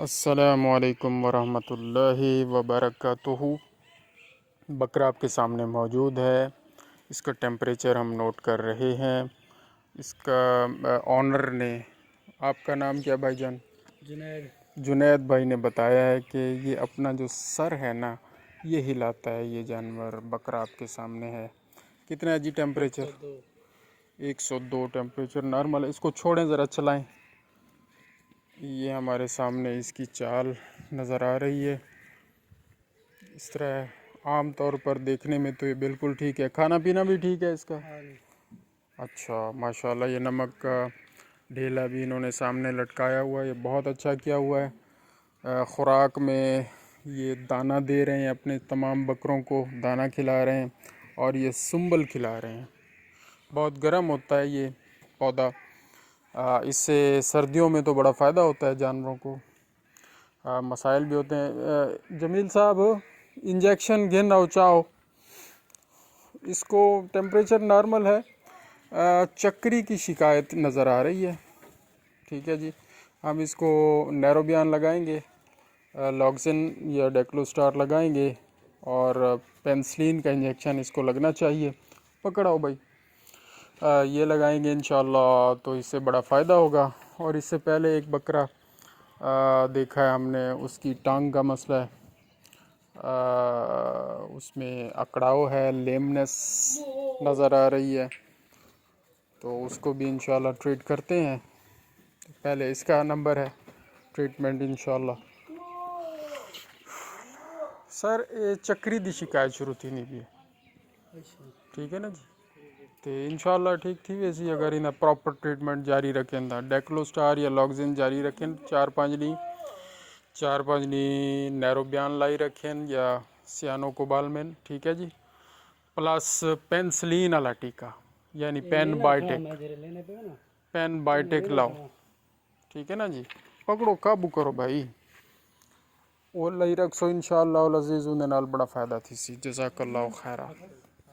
अस्सलामुअलैकुम वरहमतुल्लाहि वबरकातुहू। बकरा आपके सामने मौजूद है। इसका टेम्परेचर हम नोट कर रहे हैं। इसका ऑनर ने, आपका नाम क्या भाईजान? जुनैद भाई ने बताया है कि ये अपना जो सर है ना, ये हिलाता है ये जानवर। बकरा आपके सामने है। कितना है जी टेम्परेचर? 102 टेम्परेचर नॉर्मल है। इसको छोड़ें, ज़रा चलाएं। ये हमारे सामने इसकी चाल नज़र आ रही है। इस तरह आम तौर पर देखने में तो ये बिल्कुल ठीक है। खाना पीना भी ठीक है इसका? अच्छा, माशाल्लाह। ये नमक का ढेला भी इन्होंने सामने लटकाया हुआ है। ये बहुत अच्छा किया हुआ है। ख़ुराक में ये दाना दे रहे हैं, अपने तमाम बकरों को दाना खिला रहे हैं और ये सुंबल खिला रहे हैं। बहुत गर्म होता है ये पौधा। इससे सर्दियों में तो बड़ा फ़ायदा होता है जानवरों को। मसाइल भी होते हैं। जमील साहब, इंजेक्शन घेन रहा चाहो। इसको टेम्परेचर नॉर्मल है। चक्री की शिकायत नज़र आ रही है। ठीक है जी, हम इसको नैरोबियान लगाएंगे, लॉक्सिन या डेक्लोस्टार लगाएंगे और पेनिसिलिन का इंजेक्शन इसको लगना चाहिए। पकड़ाओ भाई। ये लगाएंगे इंशाल्लाह, तो इससे बड़ा फ़ायदा होगा। और इससे पहले एक बकरा देखा है हमने, उसकी टांग का मसला है। उसमें अकड़ाव है, लेमनेस नज़र आ रही है, तो उसको भी इंशाल्लाह ट्रीट करते हैं। तो पहले इसका नंबर है ट्रीटमेंट इंशाल्लाह। सर, ये चक्री दी शिकायत शुरू थी नहीं भी, ठीक है ना जी? तो इंशाल्लाह ठीक थी वैसी। अगर इन्हें प्रॉपर ट्रीटमेंट जारी रखें तो डेक्लोस्टार या लॉक्सिन जारी रखें, 4-5 नी नैरोबियान लाई रखें या सियानोकोबालमेन, ठीक है जी। प्लस पेनिसिलिन वाला टीका, यानी पेन बायोटेक लाओ, ठीक है ना जी। पकड़ो, काबू करो भाई। वो लई रखो इंशाअल्लाह अज़ीज़, उन्हें नाल बड़ा फ़ायदा थी सी। जज़ाकल्लाहु खैरा।